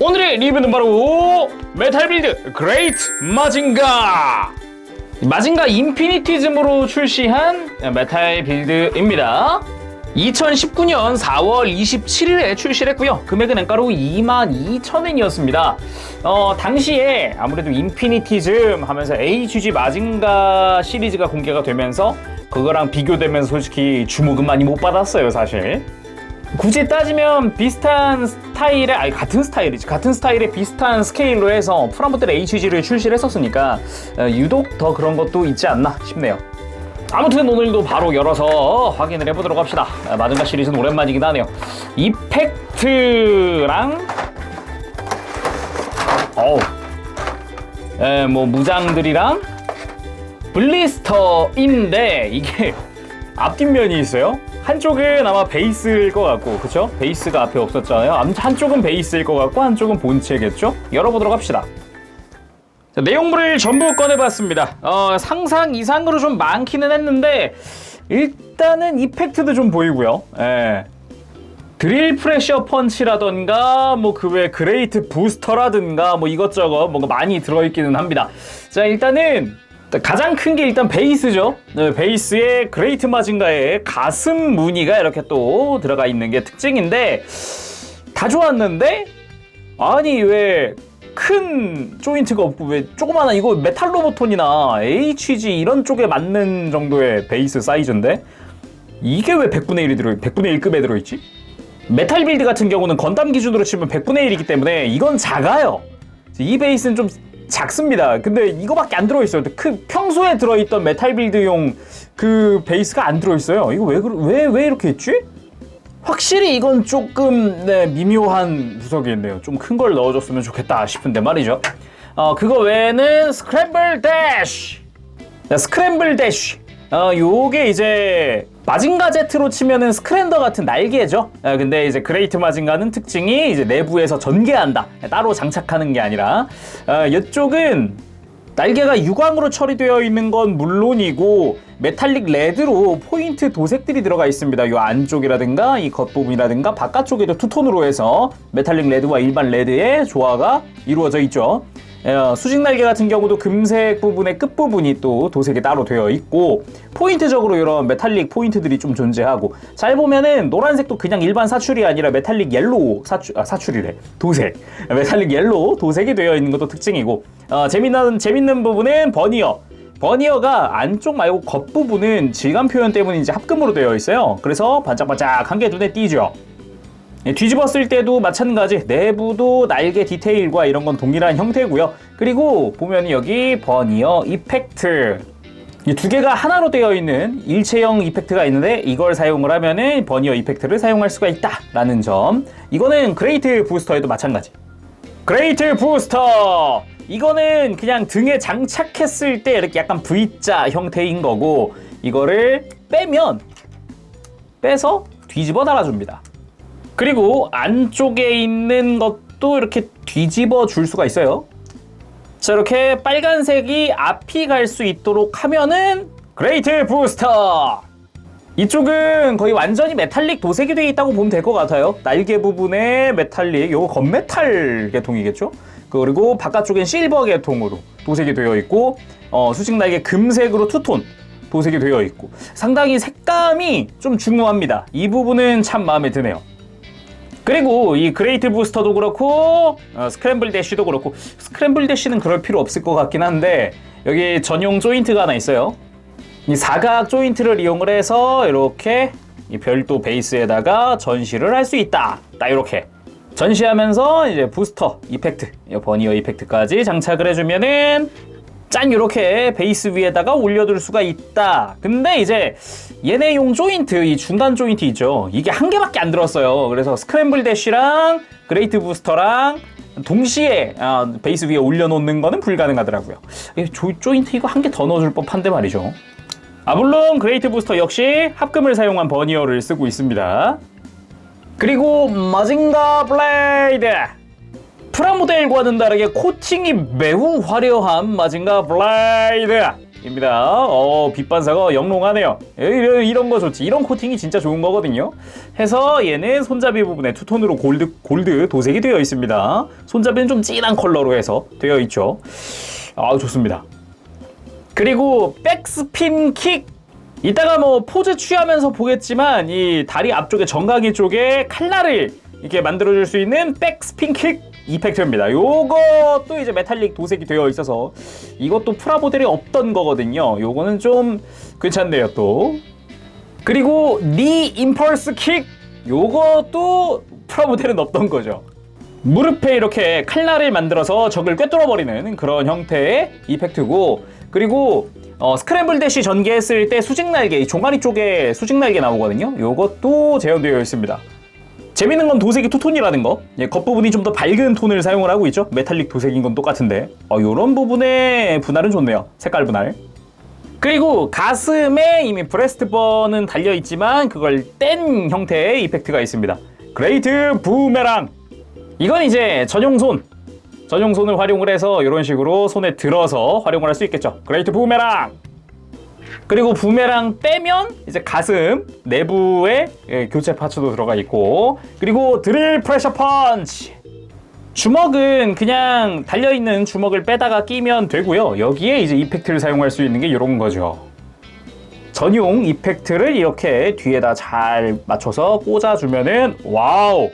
오늘의 리뷰는 바로 메탈 빌드 그레이트 마징가! 마징가 인피니티즘으로 출시한 메탈 빌드입니다. 2019년 4월 27일에 출시를 했고요. 금액은 엔가로 22,000엔이었습니다. 당시에 아무래도 인피니티즘 하면서 HG 마징가 시리즈가 공개가 되면서 그거랑 비교되면서 솔직히 주목은 많이 못 받았어요, 사실. 굳이 따지면 비슷한 스타일의, 같은 스타일의 비슷한 스케일로 해서 프라모델 HG를 출시를 했었으니까 유독 더 그런 것도 있지 않나 싶네요. 아무튼 오늘도 바로 열어서 확인을 해보도록 합시다. 마징가 시리즈는 오랜만이긴 하네요. 이펙트랑 뭐 무장들이랑 블리스터인데 이게 앞뒷면이 있어요. 한쪽은 아마 베이스일 것 같고, 그쵸? 베이스가 앞에 없었잖아요. 한쪽은 베이스일 것 같고 한쪽은 본체겠죠? 열어보도록 합시다. 자, 내용물을 전부 꺼내봤습니다. 상상 이상으로 좀 많기는 했는데 일단은 이펙트도 좀 보이고요. 드릴 프레셔 펀치라던가 뭐 그 외 그레이트 부스터라든가 뭐 이것저것 뭔가 많이 들어있기는 합니다. 자, 일단은 가장 큰 게 일단 베이스죠. 베이스에 그레이트 마징가의 가슴 무늬가 이렇게 또 들어가 있는 게 특징인데 다 좋았는데 아니 왜 큰 조인트가 없고 왜 조그마한 이거 메탈 로보톤이나 HG 이런 쪽에 맞는 정도의 베이스 사이즈인데 이게 왜 100분의 1급에 들어있지? 메탈 빌드 같은 경우는 건담 기준으로 치면 100분의 1이기 때문에 이건 작아요. 이 베이스는 좀 작습니다. 근데 이거밖에 안 들어있어요. 평소에 들어있던 메탈 빌드용 그 베이스가 안 들어있어요. 이거 왜 이렇게 했지? 확실히 이건 조금 미묘한 구석이 있네요. 좀 큰 걸 넣어줬으면 좋겠다 싶은데 말이죠. 그거 외에는 스크램블 대쉬. 스크램블 대쉬. 요게 이제 마징가 Z로 치면은 스크랜더 같은 날개죠. 근데 이제 그레이트 마징가는 특징이 이제 내부에서 전개한다. 따로 장착하는 게 아니라 이쪽은 날개가 유광으로 처리되어 있는 건 물론이고 메탈릭 레드로 포인트 도색들이 들어가 있습니다. 이 안쪽이라든가 이 겉부분이라든가 바깥쪽에도 투톤으로 해서 메탈릭 레드와 일반 레드의 조화가 이루어져 있죠. 수직 날개 같은 경우도 금색 부분의 끝부분이 또 도색이 따로 되어 있고 포인트적으로 이런 메탈릭 포인트들이 좀 존재하고 잘 보면은 노란색도 그냥 일반 사출이 아니라 메탈릭 옐로우 사출이래 도색 메탈릭 옐로우 도색이 되어 있는 것도 특징이고 재밌는 부분은 버니어가 안쪽 말고 겉부분은 질감 표현 때문에 이제 합금으로 되어 있어요. 그래서 반짝반짝한 게 눈에 띄죠. 뒤집었을 때도 마찬가지 내부도 날개 디테일과 이런 건 동일한 형태고요. 그리고 보면 여기 버니어 이펙트 이 두 개가 하나로 되어 있는 일체형 이펙트가 있는데 이걸 사용을 하면은 버니어 이펙트를 사용할 수가 있다라는 점. 이거는 그레이트 부스터에도 마찬가지. 그레이트 부스터 이거는 그냥 등에 장착했을 때 이렇게 약간 V자 형태인 거고 이거를 빼서 뒤집어 달아줍니다. 그리고 안쪽에 있는 것도 이렇게 뒤집어 줄 수가 있어요. 자, 이렇게 빨간색이 앞이 갈 수 있도록 하면은 그레이트 부스터! 이쪽은 거의 완전히 메탈릭 도색이 되어 있다고 보면 될 것 같아요. 날개 부분에 메탈릭, 요거 건메탈 계통이겠죠? 그리고 바깥쪽엔 실버 계통으로 도색이 되어 있고 수직 날개 금색으로 투톤 도색이 되어 있고 상당히 색감이 좀 중후합니다. 이 부분은 참 마음에 드네요. 그리고 이 그레이트 부스터도 그렇고 스크램블 대쉬도 그렇고 스크램블 대쉬는 그럴 필요 없을 것 같긴 한데 여기 전용 조인트가 하나 있어요. 이 사각 조인트를 이용을 해서 이렇게 이 별도 베이스에다가 전시를 할 수 있다. 딱 이렇게 전시하면서 이제 부스터 이펙트, 버니어 이펙트까지 장착을 해주면은 짠 이렇게 베이스 위에다가 올려둘 수가 있다. 근데 이제 얘네용 조인트, 이 중간 조인트 있죠. 이게 한 개밖에 안 들었어요. 그래서 스크램블 대쉬랑 그레이트 부스터랑 동시에 베이스 위에 올려놓는 거는 불가능하더라고요. 조인트 이거 한 개 더 넣어줄 법한데 말이죠. 물론 그레이트 부스터 역시 합금을 사용한 버니어를 쓰고 있습니다. 그리고 마징가 블레이드 프라모델과는 다르게 코팅이 매우 화려한 마징가 블레이드 코팅입니다. 빛 반사가 영롱하네요. 이런 거 좋지. 이런 코팅이 진짜 좋은 거거든요. 해서 얘는 손잡이 부분에 투톤으로 골드 도색이 되어 있습니다. 손잡이는 좀 진한 컬러로 해서 되어 있죠. 좋습니다. 그리고 백스핀 킥. 이따가 뭐 포즈 취하면서 보겠지만 이 다리 앞쪽에 정강이 쪽에 칼날을 이렇게 만들어줄 수 있는 백스핀 킥 이펙트입니다. 요것도 이제 메탈릭 도색이 되어 있어서 이것도 프라모델이 없던 거거든요. 요거는 좀 괜찮네요 또. 그리고 니 임펄스 킥. 요것도 프라모델은 없던 거죠. 무릎에 이렇게 칼날을 만들어서 적을 꿰뚫어버리는 그런 형태의 이펙트고, 그리고 스크램블 대시 전개했을 때 수직날개, 이 종아리 쪽에 수직날개 나오거든요. 요것도 재현되어 있습니다. 재밌는 건 도색이 투톤이라는 거. 겉부분이 좀 더 밝은 톤을 사용을 하고 있죠. 메탈릭 도색인 건 똑같은데 요런 부분의 분할은 좋네요. 색깔 분할. 그리고 가슴에 이미 브레스트 번은 달려있지만 그걸 뗀 형태의 이펙트가 있습니다. 그레이트 부메랑. 이건 이제 전용손을 활용을 해서 이런 식으로 손에 들어서 활용을 할 수 있겠죠. 그레이트 부메랑. 그리고 부메랑 빼면 이제 가슴 내부에 교체 파츠도 들어가 있고, 그리고 드릴 프레셔 펀치. 주먹은 그냥 달려있는 주먹을 빼다가 끼면 되고요. 여기에 이제 이펙트를 사용할 수 있는 게 이런 거죠. 전용 이펙트를 이렇게 뒤에다 잘 맞춰서 꽂아주면은 와우!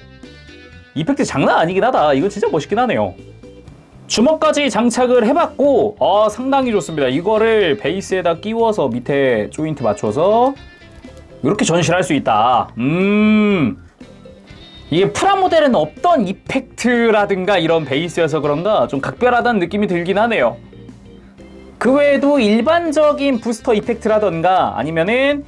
이펙트 장난 아니긴 하다. 이거 진짜 멋있긴 하네요. 주먹까지 장착을 해봤고 상당히 좋습니다. 이거를 베이스에다 끼워서 밑에 조인트 맞춰서 이렇게 전시를 할 수 있다. 이게 프라모델은 없던 이펙트라든가 이런 베이스여서 그런가 좀 각별하다는 느낌이 들긴 하네요. 그 외에도 일반적인 부스터 이펙트라던가 아니면은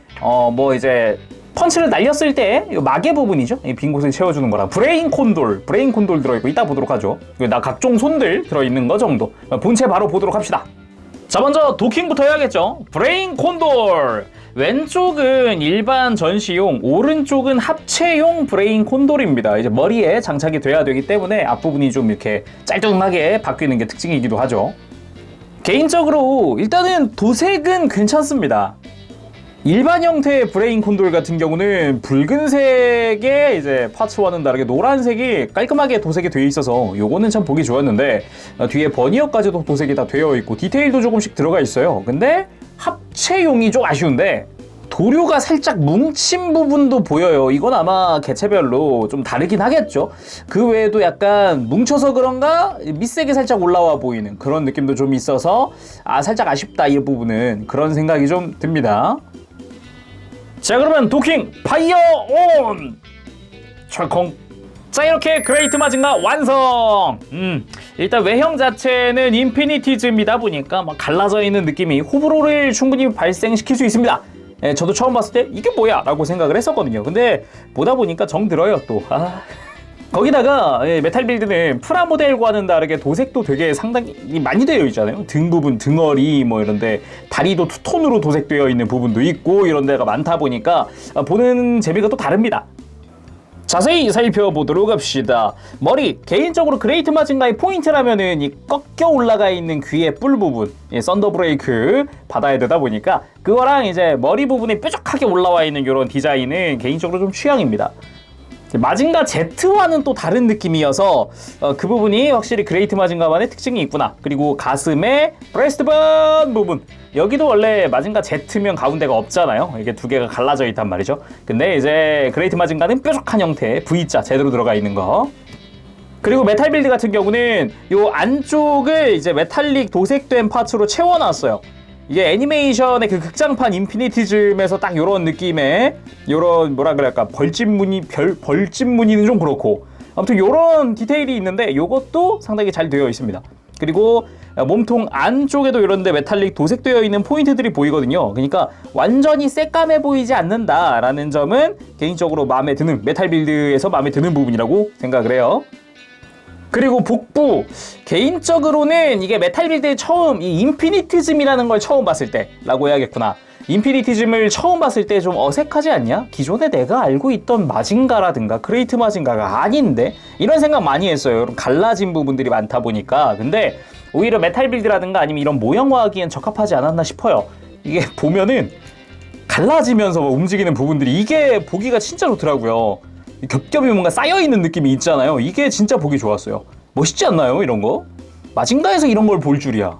뭐 이제 펀치를 날렸을 때 마개 부분이죠. 빈 곳을 채워주는 거라 브레인 콘돌 들어있고, 이따 보도록 하죠. 각종 손들 들어있는 거 정도. 본체 바로 보도록 합시다. 자, 먼저 도킹부터 해야겠죠. 브레인 콘돌. 왼쪽은 일반 전시용, 오른쪽은 합체용 브레인 콘돌입니다. 이제 머리에 장착이 돼야 되기 때문에 앞부분이 좀 이렇게 짤뚱하게 바뀌는 게 특징이기도 하죠. 개인적으로 일단은 도색은 괜찮습니다. 일반 형태의 브레인 콘돌 같은 경우는 붉은색의 이제 파츠와는 다르게 노란색이 깔끔하게 도색이 되어 있어서 요거는 참 보기 좋았는데, 뒤에 버니어까지도 도색이 다 되어 있고 디테일도 조금씩 들어가 있어요. 근데 합체용이 좀 아쉬운데 도료가 살짝 뭉친 부분도 보여요. 이건 아마 개체별로 좀 다르긴 하겠죠. 그 외에도 약간 뭉쳐서 그런가 밑색이 살짝 올라와 보이는 그런 느낌도 좀 있어서 살짝 아쉽다, 이 부분은. 그런 생각이 좀 듭니다. 자, 그러면 도킹 파이어 온! 철컹. 자, 이렇게 그레이트 마징가 완성! 일단 외형 자체는 인피니티즈이다 보니까 막 갈라져 있는 느낌이 호불호를 충분히 발생시킬 수 있습니다. 저도 처음 봤을 때 이게 뭐야? 라고 생각을 했었거든요. 근데 보다 보니까 정 들어요 또. 거기다가 메탈 빌드는 프라모델과는 다르게 도색도 되게 상당히 많이 되어 있잖아요. 등 부분, 등어리 뭐 이런데 다리도 투톤으로 도색되어 있는 부분도 있고 이런 데가 많다 보니까 보는 재미가 또 다릅니다. 자세히 살펴보도록 합시다. 머리, 개인적으로 그레이트 마징가의 포인트라면은 이 꺾여 올라가 있는 귀의 뿔 부분, 썬더 브레이크 받아야 되다 보니까 그거랑 이제 머리 부분이 뾰족하게 올라와 있는 이런 디자인은 개인적으로 좀 취향입니다. 마징가 Z와는 또 다른 느낌이어서 그 부분이 확실히 그레이트 마징가만의 특징이 있구나. 그리고 가슴에 브레스트번 부분, 여기도 원래 마징가 Z면 가운데가 없잖아요. 이게 두 개가 갈라져 있단 말이죠. 근데 이제 그레이트 마징가는 뾰족한 형태 V자 제대로 들어가 있는 거. 그리고 메탈 빌드 같은 경우는 요 안쪽을 이제 메탈릭 도색된 파츠로 채워놨어요. 이게 애니메이션의 그 극장판 인피니티즘에서 딱 요런 느낌의 요런 뭐라 그럴까 벌집 무늬는 좀 그렇고, 아무튼 요런 디테일이 있는데 요것도 상당히 잘 되어 있습니다. 그리고 몸통 안쪽에도 이런데 메탈릭 도색되어 있는 포인트들이 보이거든요. 그러니까 완전히 새까매 보이지 않는다라는 점은 개인적으로 마음에 드는, 메탈 빌드에서 마음에 드는 부분이라고 생각을 해요. 그리고 복부, 개인적으로는 이게 메탈 빌드에 처음 이 인피니티즘이라는 걸 처음 봤을 때라고 해야겠구나. 인피니티즘을 처음 봤을 때 좀 어색하지 않냐? 기존에 내가 알고 있던 마징가라든가 그레이트 마징가가 아닌데? 이런 생각 많이 했어요. 갈라진 부분들이 많다 보니까. 근데 오히려 메탈 빌드라든가 아니면 이런 모형화하기엔 적합하지 않았나 싶어요. 이게 보면은 갈라지면서 움직이는 부분들이 이게 보기가 진짜 좋더라고요. 겹겹이 뭔가 쌓여있는 느낌이 있잖아요. 이게 진짜 보기 좋았어요. 멋있지 않나요? 이런 거? 마징가에서 이런 걸 볼 줄이야.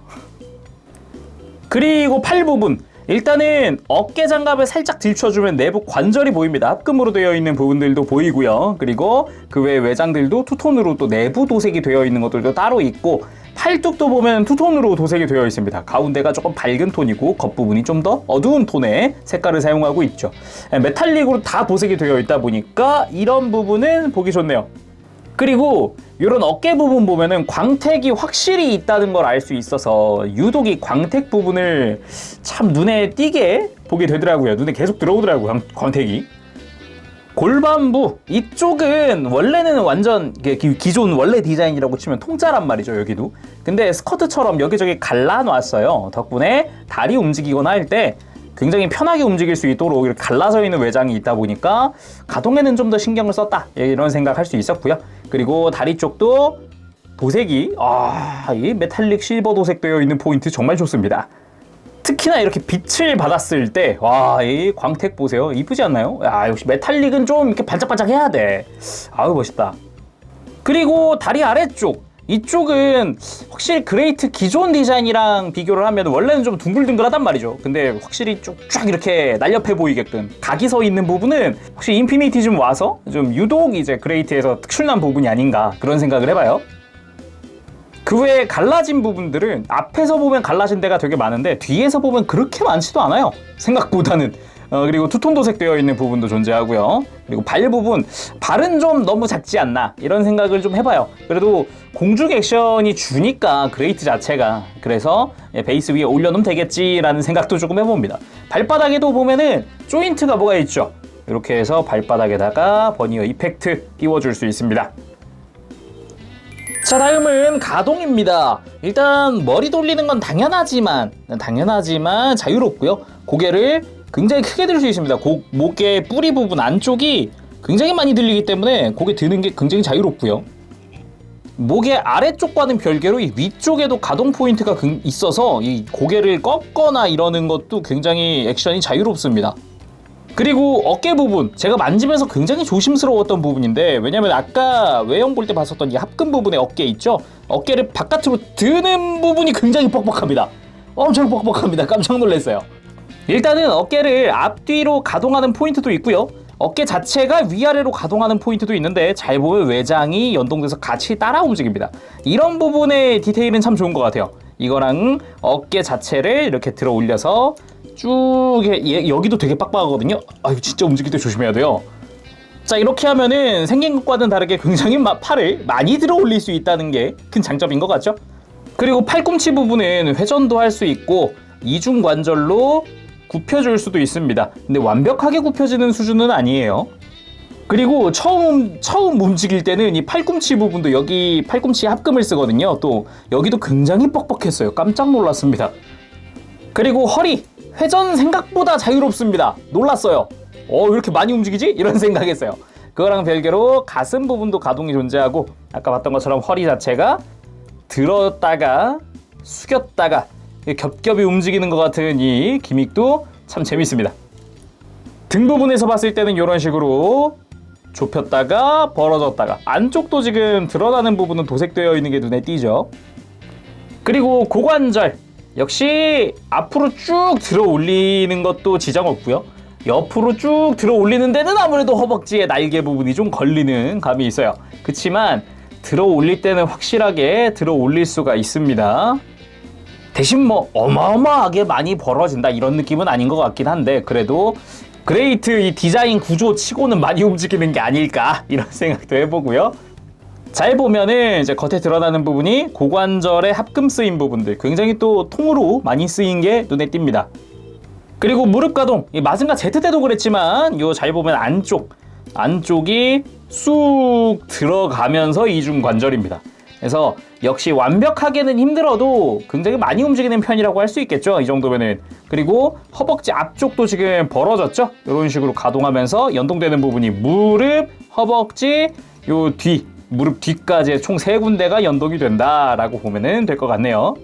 그리고 팔 부분. 일단은 어깨 장갑을 살짝 들춰주면 내부 관절이 보입니다. 합금으로 되어 있는 부분들도 보이고요. 그리고 그 외 외장들도 투톤으로 또 내부 도색이 되어 있는 것들도 따로 있고, 팔뚝도 보면 투톤으로 도색이 되어 있습니다. 가운데가 조금 밝은 톤이고 겉부분이 좀 더 어두운 톤의 색깔을 사용하고 있죠. 메탈릭으로 다 도색이 되어 있다 보니까 이런 부분은 보기 좋네요. 그리고 이런 어깨 부분 보면은 광택이 확실히 있다는 걸 알 수 있어서 유독 이 광택 부분을 참 눈에 띄게 보게 되더라고요. 눈에 계속 들어오더라고요, 광택이. 골반부 이쪽은 원래는 완전 기존 원래 디자인이라고 치면 통짜란 말이죠. 여기도. 근데 스커트처럼 여기저기 갈라놨어요. 덕분에 다리 움직이거나 할 때 굉장히 편하게 움직일 수 있도록 이렇게 갈라져 있는 외장이 있다 보니까 가동에는 좀 더 신경을 썼다, 이런 생각할 수 있었고요. 그리고 다리 쪽도 도색이 이 메탈릭 실버 도색되어 있는 포인트 정말 좋습니다. 특히나 이렇게 빛을 받았을 때, 이 광택 보세요. 이쁘지 않나요? 역시 메탈릭은 좀 이렇게 반짝반짝 해야 돼. 멋있다. 그리고 다리 아래쪽, 이쪽은 확실히 그레이트 기존 디자인이랑 비교를 하면 원래는 좀 둥글둥글하단 말이죠. 근데 확실히 쭉쭉 이렇게 날렵해 보이게끔 각이 서 있는 부분은 혹시 인피니티 좀 와서 좀 유독 이제 그레이트에서 특출난 부분이 아닌가, 그런 생각을 해봐요. 그 외에 갈라진 부분들은 앞에서 보면 갈라진 데가 되게 많은데 뒤에서 보면 그렇게 많지도 않아요, 생각보다는. 그리고 투톤 도색되어 있는 부분도 존재하고요. 그리고 발 부분, 발은 좀 너무 작지 않나, 이런 생각을 좀 해봐요. 그래도 공중 액션이 주니까 그레이트 자체가, 그래서 베이스 위에 올려놓으면 되겠지라는 생각도 조금 해봅니다. 발바닥에도 보면은 조인트가 뭐가 있죠. 이렇게 해서 발바닥에다가 버니어 이펙트 띄워줄 수 있습니다. 자, 다음은 가동입니다. 일단 머리 돌리는 건 당연하지만 자유롭고요. 고개를 굉장히 크게 들 수 있습니다. 목의 뿌리 부분 안쪽이 굉장히 많이 들리기 때문에 고개 드는 게 굉장히 자유롭고요. 목의 아래쪽과는 별개로 이 위쪽에도 가동 포인트가 있어서 이 고개를 꺾거나 이러는 것도 굉장히 액션이 자유롭습니다. 그리고 어깨 부분, 제가 만지면서 굉장히 조심스러웠던 부분인데, 왜냐면 아까 외형 볼 때 봤었던 이 합금 부분의 어깨 있죠? 어깨를 바깥으로 드는 부분이 굉장히 뻑뻑합니다. 엄청 뻑뻑합니다. 깜짝 놀랐어요. 일단은 어깨를 앞뒤로 가동하는 포인트도 있고요. 어깨 자체가 위아래로 가동하는 포인트도 있는데, 잘 보면 외장이 연동돼서 같이 따라 움직입니다. 이런 부분의 디테일은 참 좋은 것 같아요. 이거랑 어깨 자체를 이렇게 들어 올려서 쭉 여기도 되게 빡빡하거든요. 이거 진짜 움직일 때 조심해야 돼요. 자, 이렇게 하면은 생긴 것과는 다르게 굉장히 팔을 많이 들어 올릴 수 있다는 게 큰 장점인 것 같죠? 그리고 팔꿈치 부분은 회전도 할 수 있고 이중 관절로 굽혀줄 수도 있습니다. 근데 완벽하게 굽혀지는 수준은 아니에요. 그리고 처음 움직일 때는 이 팔꿈치 부분도, 여기 팔꿈치 합금을 쓰거든요. 또 여기도 굉장히 뻑뻑했어요. 깜짝 놀랐습니다. 그리고 허리, 회전 생각보다 자유롭습니다. 놀랐어요. 왜 이렇게 많이 움직이지? 이런 생각했어요. 그거랑 별개로 가슴 부분도 가동이 존재하고, 아까 봤던 것처럼 허리 자체가 들었다가 숙였다가 겹겹이 움직이는 것 같은 이 기믹도 참 재밌습니다. 등 부분에서 봤을 때는 이런 식으로 좁혔다가 벌어졌다가, 안쪽도 지금 드러나는 부분은 도색되어 있는 게 눈에 띄죠. 그리고 고관절, 역시 앞으로 쭉 들어 올리는 것도 지장 없고요. 옆으로 쭉 들어 올리는 데는 아무래도 허벅지의 날개 부분이 좀 걸리는 감이 있어요. 그치만 들어 올릴 때는 확실하게 들어 올릴 수가 있습니다. 대신 어마어마하게 많이 벌어진다, 이런 느낌은 아닌 것 같긴 한데, 그래도 그레이트 이 디자인 구조 치고는 많이 움직이는 게 아닐까, 이런 생각도 해보고요. 잘 보면은 이제 겉에 드러나는 부분이 고관절에 합금 쓰인 부분들, 굉장히 또 통으로 많이 쓰인 게 눈에 띕니다. 그리고 무릎 가동, 이 마징가 Z 때도 그랬지만 요 잘 보면 안쪽이 쑥 들어가면서 이중 관절입니다. 그래서 역시 완벽하게는 힘들어도 굉장히 많이 움직이는 편이라고 할 수 있겠죠. 이 정도면은. 그리고 허벅지 앞쪽도 지금 벌어졌죠. 이런 식으로 가동하면서 연동되는 부분이 무릎, 허벅지, 요 뒤, 무릎 뒤까지 총 3군데가 연동이 된다라고 보면은 될 것 같네요.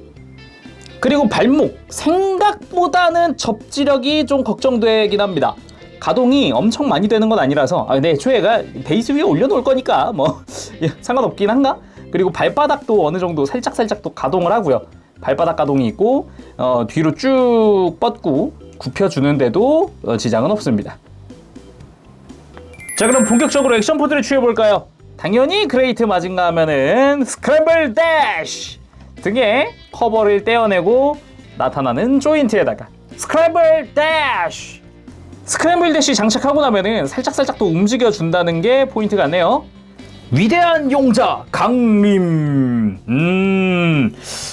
그리고 발목, 생각보다는 접지력이 좀 걱정되긴 합니다. 가동이 엄청 많이 되는 건 아니라서 근데 애초에가 베이스 위에 올려놓을 거니까 뭐 상관없긴 한가? 그리고 발바닥도 어느 정도 살짝 또 가동을 하고요. 발바닥 가동이 있고 뒤로 쭉 뻗고 굽혀주는데도 지장은 없습니다. 자, 그럼 본격적으로 액션 포즈를 취해볼까요? 당연히 그레이트 마징가 하면은 스크램블 대쉬! 등에 커버를 떼어내고 나타나는 조인트에다가 스크램블 대쉬! 스크램블 대쉬 장착하고 나면은 살짝 또 움직여준다는 게 포인트 같네요. 위대한 용자 강림.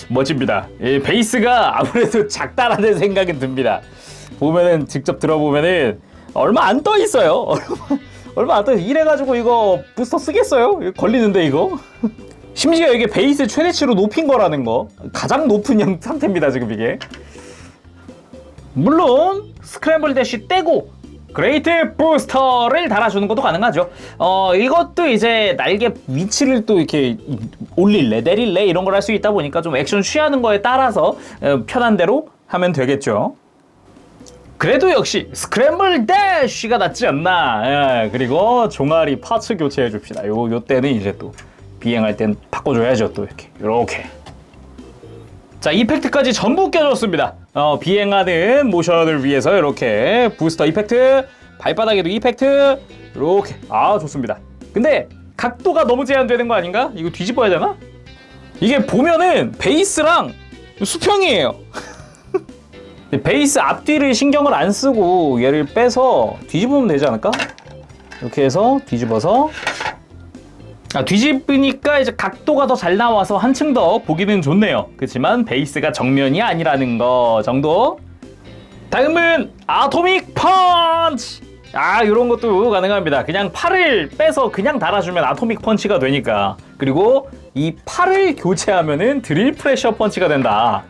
멋집니다. 베이스가 아무래도 작다라는 생각이 듭니다. 보면은 직접 들어보면은 얼마 안 떠 있어요. 얼마 안 떠. 이래가지고 이거 부스터 쓰겠어요? 이거 걸리는데 이거. 심지어 이게 베이스 최대치로 높인 거라는 거. 가장 높은 상태입니다 지금 이게. 물론 스크램블 대쉬 떼고 그레이트 부스터를 달아주는 것도 가능하죠. 이것도 이제 날개 위치를 또 이렇게 올릴래 내릴래 이런 걸 할 수 있다 보니까 좀 액션 취하는 거에 따라서 편한 대로 하면 되겠죠. 그래도 역시 스크램블 대쉬가 낫지 않나. 그리고 종아리 파츠 교체해 줍시다. 요 때는 이제 또 비행할 땐 바꿔줘야죠. 또 이렇게 자, 이펙트까지 전부 껴줬습니다. 비행하는 모션을 위해서 이렇게 부스터 이펙트, 발바닥에도 이펙트, 이렇게. 좋습니다. 근데 각도가 너무 제한되는 거 아닌가? 이거 뒤집어야 되나? 이게 보면은 베이스랑 수평이에요. 베이스 앞뒤를 신경을 안 쓰고 얘를 빼서 뒤집으면 되지 않을까? 이렇게 해서 뒤집어서 뒤집으니까 이제 각도가 더 잘 나와서 한층 더 보기는 좋네요. 그렇지만 베이스가 정면이 아니라는 거 정도. 다음은 아토믹 펀치. 이런 것도 가능합니다. 그냥 팔을 빼서 그냥 달아주면 아토믹 펀치가 되니까. 그리고 이 팔을 교체하면은 드릴 프레셔 펀치가 된다.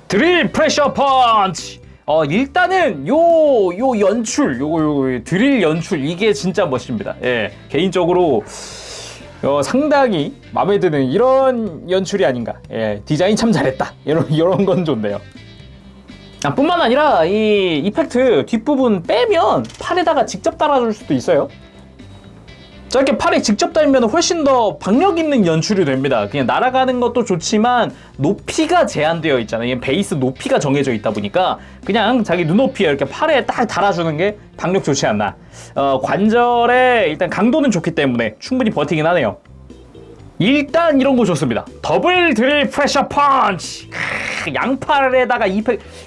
드릴 프레셔 펀치. 일단은 요 연출, 요 드릴 연출 이게 진짜 멋집니다. 개인적으로 상당히 마음에 드는 이런 연출이 아닌가. 디자인 참 잘했다. 이런 건 좋네요. 뿐만 아니라 이 이펙트 뒷부분 빼면 팔에다가 직접 달아줄 수도 있어요. 자, 이렇게 팔에 직접 달면 훨씬 더 박력 있는 연출이 됩니다. 그냥 날아가는 것도 좋지만 높이가 제한되어 있잖아요. 베이스 높이가 정해져 있다 보니까 그냥 자기 눈높이에 이렇게 팔에 딱 달아주는 게 박력 좋지 않나. 관절에 일단 강도는 좋기 때문에 충분히 버티긴 하네요. 일단 이런 거 좋습니다. 더블 드릴 프레셔 펀치. 양팔에다가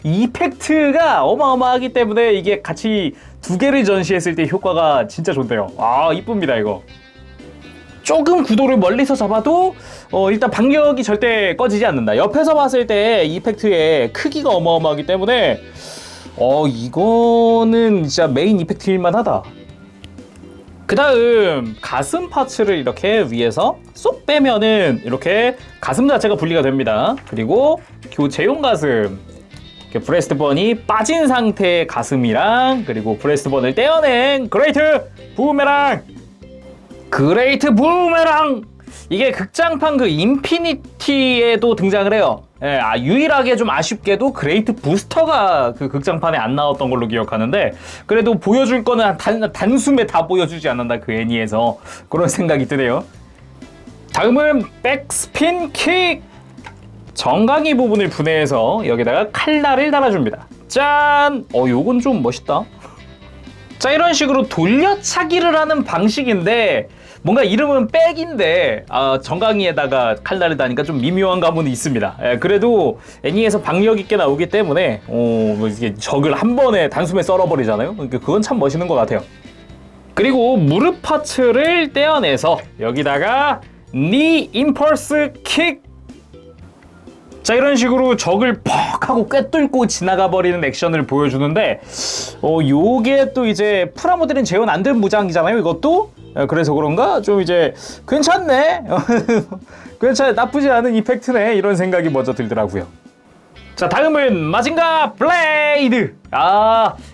이펙트가 어마어마하기 때문에 이게 같이 두 개를 전시했을 때 효과가 진짜 좋네요. 이쁩니다 이거. 조금 구도를 멀리서 잡아도 일단 박력이 절대 꺼지지 않는다. 옆에서 봤을 때 이펙트의 크기가 어마어마하기 때문에 이거는 진짜 메인 이펙트일만 하다. 그 다음 가슴 파츠를 이렇게 위에서 쏙 빼면은 이렇게 가슴 자체가 분리가 됩니다. 그리고 교체용 가슴, 브레스트번이 빠진 상태의 가슴이랑 그리고 브레스트번을 떼어낸 그레이트 부메랑. 이게 극장판 그 인피니티에도 등장을 해요. 유일하게 좀 아쉽게도 그레이트 부스터가 그 극장판에 안 나왔던 걸로 기억하는데 그래도 보여줄 거는 단숨에 다 보여주지 않는다 그 애니에서. 그런 생각이 드네요. 다음은 백스핀 킥. 정강이 부분을 분해해서 여기다가 칼날을 달아줍니다. 짠! 요건 좀 멋있다. 자, 이런 식으로 돌려차기를 하는 방식인데 뭔가 이름은 백인데 정강이에다가 칼날을 다니까 좀 미묘한 감은 있습니다. 그래도 애니에서 박력 있게 나오기 때문에 이게 적을 한 번에 단숨에 썰어버리잖아요. 그러니까 그건 참 멋있는 것 같아요. 그리고 무릎 파츠를 떼어내서 여기다가 니 임펄스 킥. 자, 이런 식으로 적을 퍽 하고 꿰뚫고 지나가 버리는 액션을 보여주는데 요게 또 이제 프라모델은 재현 안 된 무장이잖아요 이것도. 그래서 그런가 좀 이제 괜찮네. 괜찮아, 나쁘지 않은 이펙트네 이런 생각이 먼저 들더라고요. 자, 다음은 마징가 블레이드.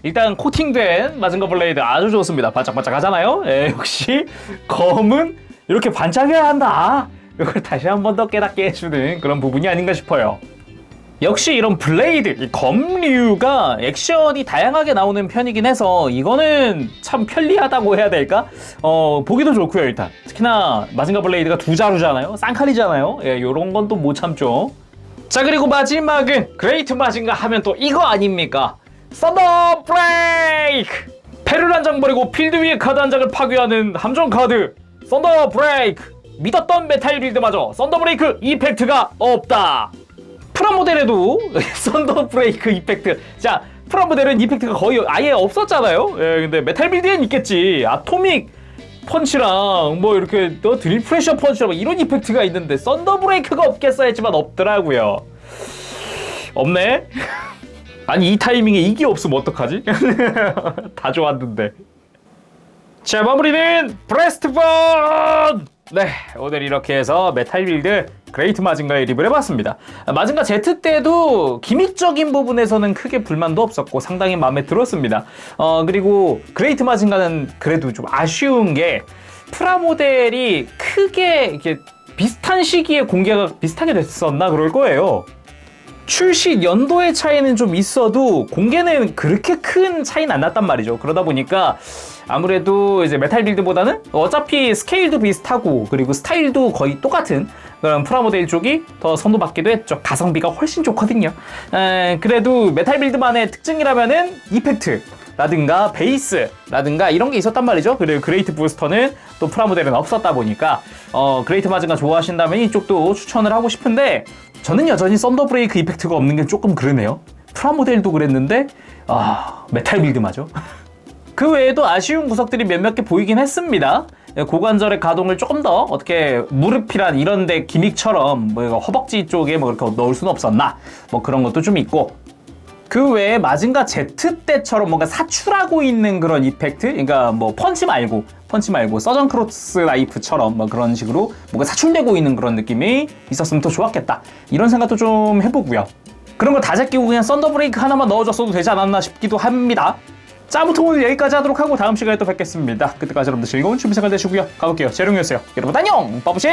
일단 코팅된 마징가 블레이드 아주 좋습니다. 반짝반짝 하잖아요. 역시 검은 이렇게 반짝여야 한다. 이걸 다시 한 번 더 깨닫게 해주는 그런 부분이 아닌가 싶어요. 역시 이런 블레이드, 이 검류가 액션이 다양하게 나오는 편이긴 해서 이거는 참 편리하다고 해야 될까? 보기도 좋고요, 일단. 특히나 마징가 블레이드가 두 자루잖아요. 쌍칼이잖아요. 요런 건 또 못 참죠. 자, 그리고 마지막은 그레이트 마징가 하면 또 이거 아닙니까? 썬더 브레이크! 패를 한 장 버리고 필드 위의 카드 한 장을 파괴하는 함정 카드 썬더 브레이크! 믿었던 메탈 빌드마저 썬더 브레이크 이펙트가 없다. 프라모델에도 썬더 브레이크 이펙트. 자, 프라모델은 이펙트가 거의 아예 없었잖아요. 근데 메탈 빌드엔 있겠지. 아토믹 펀치랑 뭐 이렇게 드릴 프레셔 펀치랑 이런 이펙트가 있는데 썬더 브레이크가 없겠어 했지만 없더라고요. 없네. 아니, 이 타이밍에 이게 없으면 어떡하지? 다 좋았는데. 자, 마무리는 브레스트본! 네, 오늘 이렇게 해서 메탈 빌드 그레이트 마징가의 리뷰를 해봤습니다. 마징가 Z 때도 기믹적인 부분에서는 크게 불만도 없었고 상당히 마음에 들었습니다. 그리고 그레이트 마징가는 그래도 좀 아쉬운 게 프라모델이 크게 이렇게 비슷한 시기에 공개가 비슷하게 됐었나 그럴 거예요. 출시 연도의 차이는 좀 있어도 공개는 그렇게 큰 차이는 안 났단 말이죠. 그러다 보니까 아무래도 이제 메탈 빌드보다는 어차피 스케일도 비슷하고 그리고 스타일도 거의 똑같은 그런 프라모델 쪽이 더 선호받기도 했죠. 가성비가 훨씬 좋거든요. 그래도 메탈 빌드만의 특징이라면은 이펙트라든가 베이스라든가 이런 게 있었단 말이죠. 그리고 그레이트 부스터는 또 프라모델은 없었다 보니까 그레이트 마징가 좋아하신다면 이쪽도 추천을 하고 싶은데 저는 여전히 썬더 브레이크 이펙트가 없는 게 조금 그러네요. 프라모델도 그랬는데 메탈 빌드마죠. 그 외에도 아쉬운 구석들이 몇몇 개 보이긴 했습니다. 고관절의 가동을 조금 더 어떻게 무릎이란 이런데 기믹처럼 뭐 허벅지 쪽에 뭐 이렇게 넣을 수는 없었나 뭐 그런 것도 좀 있고, 그 외에 마징가 Z 때처럼 뭔가 사출하고 있는 그런 이펙트, 그러니까 뭐 펀치 말고 서전 크로스 나이프처럼 뭐 그런 식으로 뭔가 사출되고 있는 그런 느낌이 있었으면 더 좋았겠다 이런 생각도 좀 해보고요. 그런 거 다 제끼고 그냥 썬더 브레이크 하나만 넣어줬어도 되지 않았나 싶기도 합니다. 자, 아무튼 오늘 여기까지 하도록 하고 다음 시간에 또 뵙겠습니다. 그때까지 여러분들 즐거운 취미 생활 되시고요. 가볼게요. 재룡이었어요. 여러분 안녕! 빠부시!